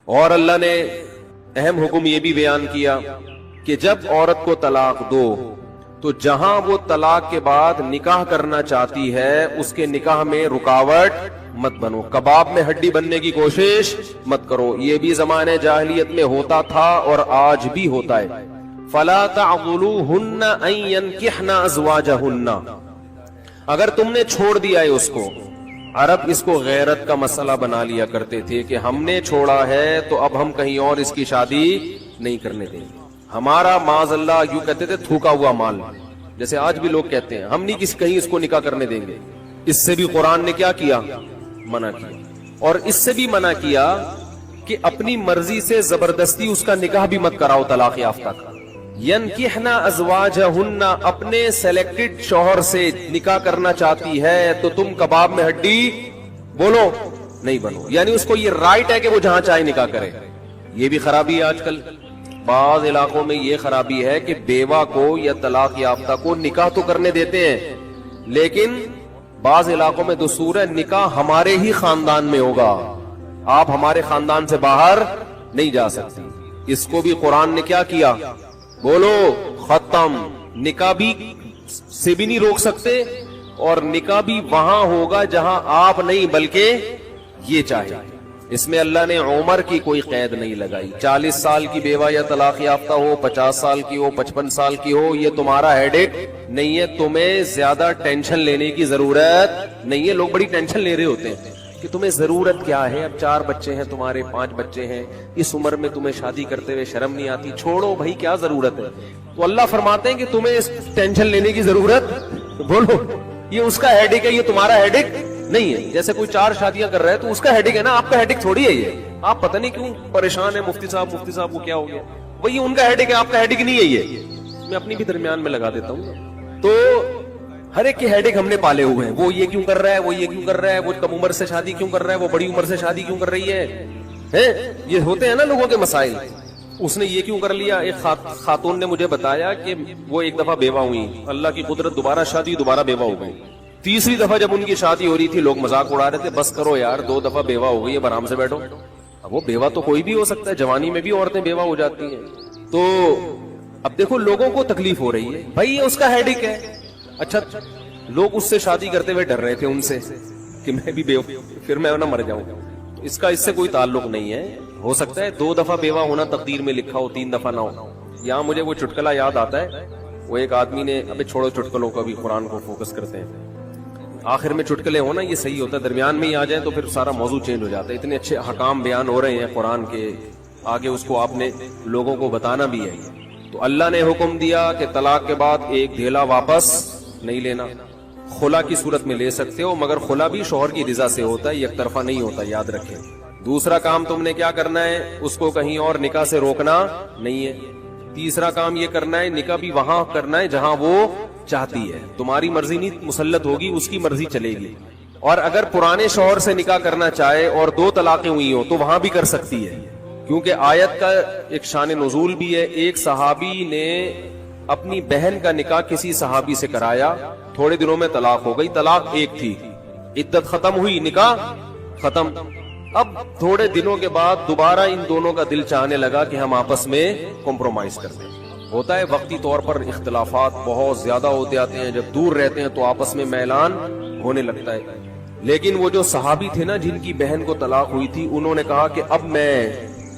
اور اللہ نے اہم حکم یہ بھی بیان کیا کہ جب عورت کو طلاق دو تو جہاں وہ طلاق کے بعد نکاح کرنا چاہتی ہے اس کے نکاح میں رکاوٹ مت بنو، کباب میں ہڈی بننے کی کوشش مت کرو۔ یہ بھی زمانے جاہلیت میں ہوتا تھا اور آج بھی ہوتا ہے۔ فَلَا تَعْضُلُوهُنَّ أَن يَنكِحْنَ أَزْوَاجَهُنَّ، اگر تم نے چھوڑ دیا ہے اس کو، عرب اس کو غیرت کا مسئلہ بنا لیا کرتے تھے کہ ہم نے چھوڑا ہے تو اب ہم کہیں اور اس کی شادی نہیں کرنے دیں گے، ہمارا معاذ اللہ یوں کہتے تھے تھوکا ہوا مال، جیسے آج بھی لوگ کہتے ہیں ہم نہیں کہیں اس کو نکاح کرنے دیں گے۔ اس سے بھی قرآن نے کیا کیا؟ منع کیا، اور اس سے بھی منع کیا کہ اپنی مرضی سے زبردستی اس کا نکاح بھی مت کراؤ طلاق یافتہ کا۔ ینکحنا ازواجہن، اپنے سلیکٹڈ شوہر سے نکاح کرنا چاہتی ہے تو تم کباب میں ہڈی بولو نہیں بنو، یعنی اس کو یہ رائٹ ہے کہ وہ جہاں چاہے نکاح کرے۔ یہ بھی خرابی ہے آج کل، بعض علاقوں میں یہ خرابی ہے کہ بیوہ کو یا طلاق یافتہ کو نکاح تو کرنے دیتے ہیں، لیکن بعض علاقوں میں دستور ہے نکاح ہمارے ہی خاندان میں ہوگا، آپ ہمارے خاندان سے باہر نہیں جا سکتی۔ اس کو بھی قرآن نے کیا کیا؟ بولو ختم، نکاح بھی سے بھی نہیں روک سکتے، اور نکاح بھی وہاں ہوگا جہاں آپ نہیں بلکہ یہ چاہے۔ اس میں اللہ نے عمر کی کوئی قید نہیں لگائی، 40 سال کی بیوہ یا طلاق یافتہ ہو، 50 سال کی ہو، 55 سال کی ہو، یہ تمہارا ہیڈ ایک نہیں ہے، تمہیں زیادہ ٹینشن لینے کی ضرورت نہیں ہے۔ لوگ بڑی ٹینشن لے رہے ہوتے ہیں کہ تمہیں ضرورت کیا ہے، اب 4 بچے ہیں تمہارے، 5 بچے ہیں، اس عمر میں تمہیں شادی کرتے ہوئے شرم نہیں آتی؟ چھوڑو بھائی، کیا ضرورت ہے؟ تو اللہ فرماتے ہیں کہ تمہیں اس ٹینشن لینے کی ضرورت، بولو یہ اس کا ہیڈ ایک ہے، یہ تمہارا ہیڈ ایک نہیں ہے۔ جیسے کوئی 4 شادیاں کر رہا ہے تو اس کا ہیڈ ایک ہے نا، آپ کا ہیڈ ایک تھوڑی ہے یہ۔ آپ پتہ نہیں کیوں پریشان ہیں، مفتی صاحب وہ کیا ہو گیا، وہی ان کا ہیڈ ایک ہے، آپ کا ہیڈ ایک نہیں ہے یہ۔ میں اپنی بھی درمیان میں لگا دیتا ہوں۔ تو ہر ایک کے ہیڈ ایک ہم نے پالے ہوئے ہیں، وہ یہ کیوں کر رہا ہے، وہ یہ کیوں کر رہا ہے، وہ کم عمر سے شادی کیوں کر رہا ہے، وہ بڑی عمر سے شادی کیوں کر رہی ہے، یہ ہوتے ہیں نا لوگوں کے مسائل۔ اس نے یہ کیوں کر لیا؟ ایک خاتون نے مجھے بتایا کہ وہ ایک دفعہ بیوہ ہوئی، اللہ کی قدرت دوبارہ شادی، دوبارہ بیوہ ہو گئی۔ تیسری دفعہ جب ان کی شادی ہو رہی تھی لوگ مذاق اڑا رہے تھے، بس کرو یار 2 دفعہ بیوہ ہو گئی، اب آرام سے بیٹھو۔ اب وہ بیوہ تو کوئی بھی ہو سکتا ہے، جوانی میں بھی عورتیں بیوہ ہو جاتی ہیں۔ تو اب دیکھو لوگوں کو تکلیف ہو رہی ہے، بھائی یہ اس کا ہیڈ ایک ہے۔ اچھا لوگ اس سے شادی کرتے ہوئے ڈر رہے تھے ان سے کہ میں بھی بیوہ پھر میں نہ مر جاؤں، اس کا اس سے کوئی تعلق نہیں ہے۔ ہو سکتا ہے 2 دفعہ بیوہ ہونا تقدیر میں لکھا ہو، 3 دفعہ نہ ہو۔ یہاں مجھے وہ چٹکلا یاد آتا ہے، وہ ایک آدمی نے، ابھی چھوڑو چٹکلوں کا بھی، قرآن کو فوکس کرتے ہیں۔ آخر میں چٹکلے ہونا یہ صحیح ہوتا ہے، درمیان میں ہی آ جائیں تو پھر سارا موضوع چینج ہو جاتا ہے۔ اتنے اچھے احکام بیان ہو رہے ہیں قرآن کے، آگے اس کو آپ نے لوگوں کو بتانا بھی ہے۔ تو اللہ نے حکم دیا کہ طلاق کے بعد ایک دھیلا واپس نہیں لینا، خلا کی صورت میں لے سکتے ہو، مگر خلا بھی شوہر کی رضا سے ہوتا ہے، یک طرفہ نہیں ہوتا، یاد رکھیں۔ دوسرا کام تم نے کیا کرنا ہے، اس کو کہیں اور نکاح سے روکنا نہیں ہے۔ تیسرا کام یہ کرنا ہے، نکاح بھی وہاں کرنا ہے جہاں وہ چاہتی ہے، تمہاری مرضی نہیں مسلط ہوگی، اس کی مرضی چلے گی۔ اور اگر پرانے شوہر سے نکاح کرنا چاہے اور 2 طلاقیں ہوئی ہوں تو وہاں بھی کر سکتی ہے، کیونکہ آیت کا ایک شان نزول بھی ہے۔ ایک صحابی نے اپنی بہن کا نکاح کسی صحابی سے کرایا، تھوڑے دنوں میں طلاق ہو گئی، طلاق ایک تھی، عدت ختم ہوئی، نکاح ختم۔ اب تھوڑے دنوں کے بعد دوبارہ ان دونوں کا دل چاہنے لگا کہ ہم آپس میں کمپرومائز کرتے ہیں۔ ہوتا ہے وقتی طور پر اختلافات بہت زیادہ ہوتے آتے ہیں، جب دور رہتے ہیں تو آپس میں میلان ہونے لگتا ہے۔ لیکن وہ جو صحابی تھے نا جن کی بہن کو طلاق ہوئی تھی، انہوں نے کہا کہ اب میں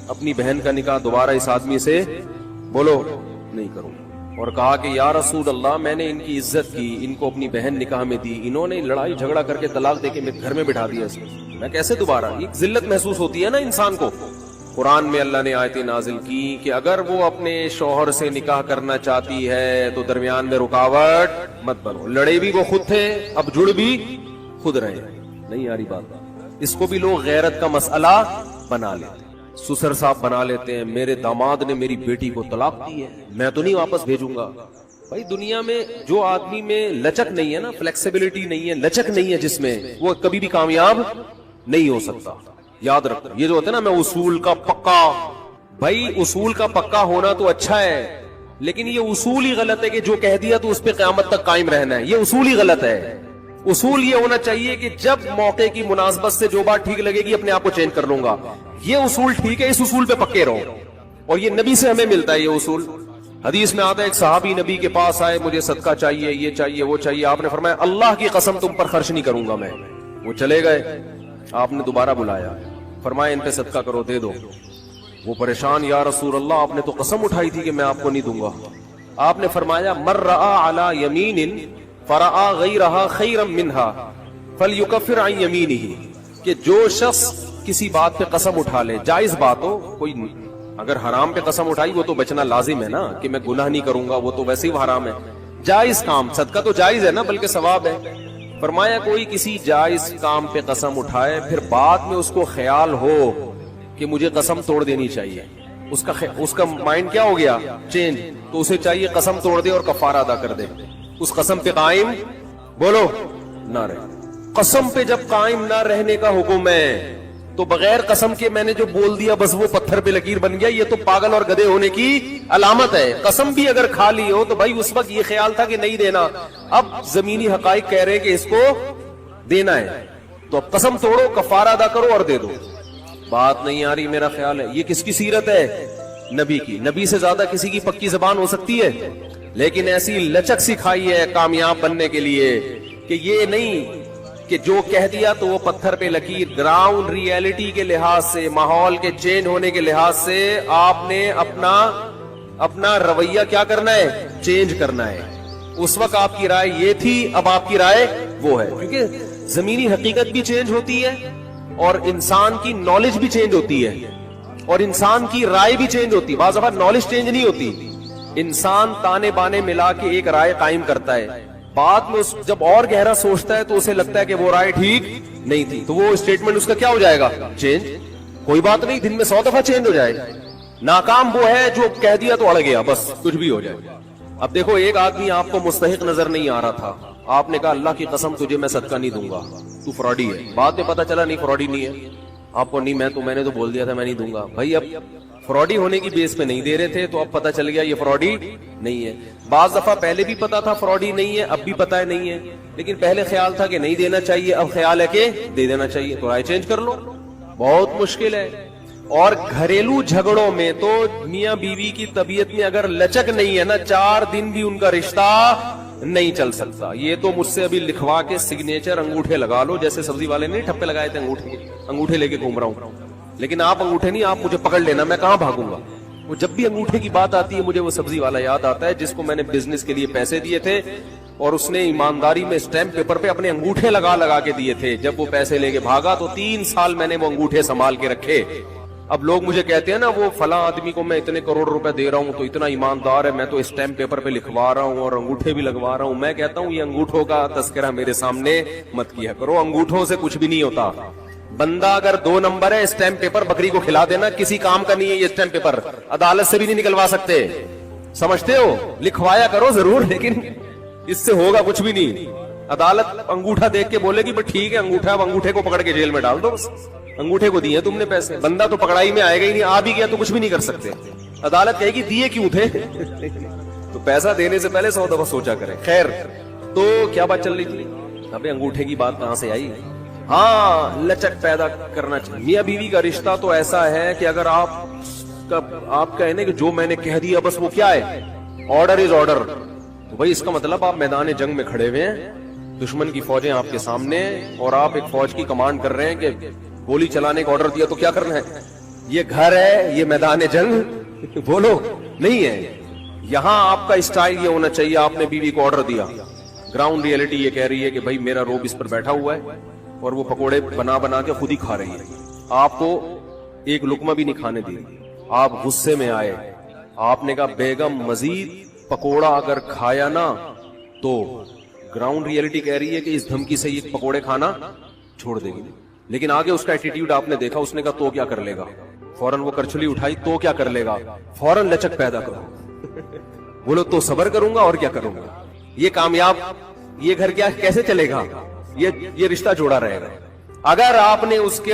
اپنی بہن کا نکاح دوبارہ اس آدمی سے بولو نہیں کروں، اور کہا کہ یا رسول اللہ میں نے ان کی عزت کی، ان کو اپنی بہن نکاح میں دی، انہوں نے لڑائی جھگڑا کر کے طلاق دے کے گھر میں بٹھا دیا، میں کیسے دوبارہ؟ ایک ذلت محسوس ہوتی ہے نا انسان کو۔ قرآن میں اللہ نے آیتیں نازل کی کہ اگر وہ اپنے شوہر سے نکاح کرنا چاہتی ہے تو درمیان میں رکاوٹ مت بنو۔ لڑے بھی وہ خود تھے، اب جڑ بھی خود رہے۔ نہیں آ رہی بات؟ اس کو بھی لوگ غیرت کا مسئلہ بنا لیتے، سسر صاحب بنا لیتے ہیں، میرے داماد نے میری بیٹی کو طلاق دی ہے، میں تو نہیں واپس بھیجوں گا۔ بھائی دنیا میں جو آدمی میں لچک نہیں ہے نا، فلیکسیبلٹی نہیں ہے، لچک نہیں ہے جس میں، وہ کبھی بھی کامیاب نہیں ہو سکتا۔ یاد رکھو یہ جو ہوتا ہے نا، میں اصول کا پکا، بھائی اصول کا پکا ہونا تو اچھا ہے، لیکن یہ اصول ہی غلط ہے کہ جو کہہ دیا تو اس پہ قیامت تک قائم رہنا ہے، یہ اصول ہی غلط ہے۔ اصول یہ ہونا چاہیے کہ جب موقع کی مناسبت سے جو بات ٹھیک لگے گی اپنے آپ کو چینج کر لوں گا. یہ اصول ٹھیک ہے, اس اصول پہ پکے رہو, اور یہ نبی سے ہمیں ملتا ہے یہ اصول. حدیث میں آتا ہے ایک صحابی نبی کے پاس آئے, مجھے صدقہ چاہیے, یہ چاہیے, وہ چاہیے. آپ نے فرمایا اللہ کی قسم تم پر خرچ نہیں کروں گا میں. وہ چلے گئے, آپ نے دوبارہ بلایا, فرمایا ان پہ صدقہ کرو, دے دو. وہ پریشان, یا رسول اللہ آپ نے تو قسم اٹھائی تھی کہ میں آپ کو نہیں دوں گا. آپ نے فرمایا من رأى على يمين فرأى غيرها خيرا منها فليكفر عن يمينه, کہ جو شخص کسی بات پہ قسم اٹھا لے, جائز بات ہو, کوئی اگر حرام پہ قسم اٹھائی وہ تو بچنا لازم ہے نا, کہ میں گناہ نہیں کروں گا, وہ تو ویسے ہی حرام ہے. جائز کام, صدقہ تو جائز ہے نا, بلکہ ثواب ہے. فرمایا کوئی کسی جائز کام پہ قسم اٹھائے, پھر بعد میں اس کو خیال ہو کہ مجھے قسم توڑ دینی چاہیے, اس کا مائنڈ کیا ہو گیا, چینج, تو اسے چاہیے قسم توڑ دے اور کفارہ ادا کر دے. اس قسم پہ قائم بولو نہ رہے. قسم پہ جب قائم نہ رہنے کا حکم ہے تو بغیر قسم کے میں نے جو بول دیا بس وہ پتھر پہ لکیر بن گیا, یہ تو پاگل اور گدھے ہونے کی علامت ہے. قسم بھی اگر کھا لی ہو تو بھائی اس وقت یہ خیال تھا کہ نہیں دینا, اب زمینی حقائق کہہ رہے کہ اس کو دینا ہے, تو اب قسم توڑو, کفارہ ادا کرو اور دے دو. بات نہیں آ رہی میرا خیال ہے. یہ کس کی سیرت ہے, نبی کی. نبی سے زیادہ کسی کی پکی زبان ہو سکتی ہے, لیکن ایسی لچک سکھائی ہے کامیاب بننے کے لیے کہ یہ نہیں کہ جو کہہ دیا تو وہ پتھر پہ لکیر. گراؤنڈ ریئلٹی کے لحاظ سے, ماحول کے چینج ہونے کے لحاظ سے آپ نے اپنا رویہ کیا کرنا ہے, چینج کرنا ہے. اس وقت آپ کی رائے یہ تھی, اب آپ کی رائے وہ ہے, کیونکہ زمینی حقیقت بھی چینج ہوتی ہے اور انسان کی نالج بھی چینج ہوتی ہے اور انسان کی رائے بھی چینج ہوتی ہے. بعض دفعہ نالج چینج نہیں ہوتی, انسان تانے بانے ملا کے ایک رائے قائم کرتا ہے, بعد میں جب اور گہرا سوچتا ہے تو اسے لگتا ہے کہ وہ رائے ٹھیک نہیں تھی, تو وہ اسٹیٹمنٹ اس کا کیا ہو جائے گا, چینج. کوئی بات نہیں, دن میں 100 دفعہ چینج ہو جائے. ناکام وہ ہے جو کہہ دیا تو اڑ گیا, بس کچھ بھی ہو جائے. اب دیکھو ایک آدمی آپ کو مستحق نظر نہیں آ رہا تھا, آپ نے کہا اللہ کی قسم تجھے میں صدقہ نہیں دوں گا, تو فراڈی ہے. بعد میں پتا چلا نہیں فراڈی نہیں ہے, آپ کو نہیں, میں نے تو بول دیا تھا میں نہیں دوں گا. بھائی اب فراڈی ہونے کی بیس پہ نہیں دے رہے تھے, تو اب پتا چل گیا یہ فراڈی نہیں ہے. بعض دفعہ پہلے بھی پتا تھا فراڈی نہیں ہے, اب بھی پتا ہے نہیں ہے, لیکن پہلے خیال تھا کہ نہیں دینا چاہیے, اب خیال ہے کہ دے دینا چاہیے, تو رائے چینج کر لو. بہت مشکل ہے. اور گھریلو جھگڑوں میں تو میاں بیوی کی طبیعت میں اگر لچک نہیں ہے نا, 4 دن بھی ان کا رشتہ نہیں چل سکتا. یہ تو مجھ سے ابھی لکھوا کے سگنیچر انگوٹھے لگا لو, جیسے سبزی والے نے ٹھپے لگائے تھے انگوٹھے لے کے گھوم رہا ہوں. لیکن آپ انگوٹھے نہیں, آپ مجھے پکڑ لینا, میں کہاں بھاگوں گا. وہ جب بھی انگوٹھے کی بات آتی ہے مجھے وہ سبزی والا یاد آتا ہے جس کو میں نے بزنس کے لیے پیسے دیے تھے, اور اس نے ایمانداری میں اسٹیمپ پیپر پہ اپنے انگوٹھے لگا کے دیے تھے. جب وہ پیسے لے کے بھاگا تو 3 سال میں نے وہ انگوٹھے سنبھال کے رکھے. اب لوگ مجھے کہتے ہیں نا وہ فلاں آدمی کو میں اتنے کروڑ روپے دے رہا ہوں تو اتنا ایماندار ہے, میں تو اسٹیمپ پیپر پہ لکھوا رہا ہوں اور انگوٹھے بھی لگوا رہا ہوں. میں کہتا ہوں یہ انگوٹھوں کا تذکرہ میرے سامنے مت کیا کرو, انگوٹھوں سے کچھ بھی نہیں ہوتا. بندہ اگر 2 نمبر ہے, اسٹیمپ پیپر بکری کو کھلا دینا, کسی کام کا نہیں ہے یہ اسٹیمپ پیپر, عدالت سے بھی نہیں نکلوا سکتے. سمجھتے ہو, لکھوایا کرو ضرور, لیکن اس سے ہوگا کچھ بھی نہیں. عدالت انگوٹھا دیکھ کے بولے گی بس ٹھیک ہے انگوٹھا, اب انگوٹھے کو پکڑ کے جیل میں ڈال دو, بس انگوٹھے کو دیے تم نے پیسے. بندہ تو پکڑائی میں آئے گا ہی نہیں, آ بھی گیا تو کچھ بھی نہیں کر سکتے. عدالت کہے گی دیے کیوں تھے, تو پیسہ دینے سے پہلے 100 دفعہ سوچا کرے. خیر, تو کیا بات چل رہی تھی, ابھی انگوٹھے کی بات کہاں سے آئی. ہاں, لچک پیدا کرنا چاہیے. میاں بیوی کا رشتہ تو ایسا ہے کہ اگر آپ کہنے کہ جو میں نے کہہ دیا بس وہ کیا ہے, آرڈر از آرڈر, تو بھائی اس کا مطلب آپ میدان جنگ میں کھڑے ہوئے ہیں, دشمن کی فوجیں آپ کے سامنے, اور آپ ایک فوج کی کمانڈ کر رہے ہیں کہ گولی چلانے کا آرڈر دیا تو کیا کرنا ہے. یہ گھر ہے, یہ میدان جنگ بولو نہیں ہے. یہاں آپ کا اسٹائل یہ ہونا چاہیے, آپ نے بیوی کو آرڈر دیا, گراؤنڈ ریئلٹی یہ کہہ رہی ہے کہ بھائی میرا روب اس پر بیٹھا ہوا ہے اور وہ پکوڑے بنا کے خود ہی کھا رہی ہے, آپ کو ایک لقمہ بھی نہیں کھانے دی. آپ غصے میں آئے, آپ نے کہا بیگم مزید پکوڑا اگر کھایا نا تو گراؤنڈ ریئلٹی کہہ رہی ہے کہ اس دھمکی سے یہ پکوڑے کھانا چھوڑ دے گی. لیکن آگے اس کا ایٹیٹیوڈ آپ نے دیکھا, اس نے کہا تو کیا کر لے گا, فوراً وہ کرچلی اٹھائی, تو کیا کر لے گا, فوراً لچک پیدا کرو. بولو تو صبر کروں گا اور کیا کروں گا. یہ کامیاب, یہ گھر کیا کیسے چلے گا, یہ رشتہ جوڑا رہے گا اگر آپ نے اس کے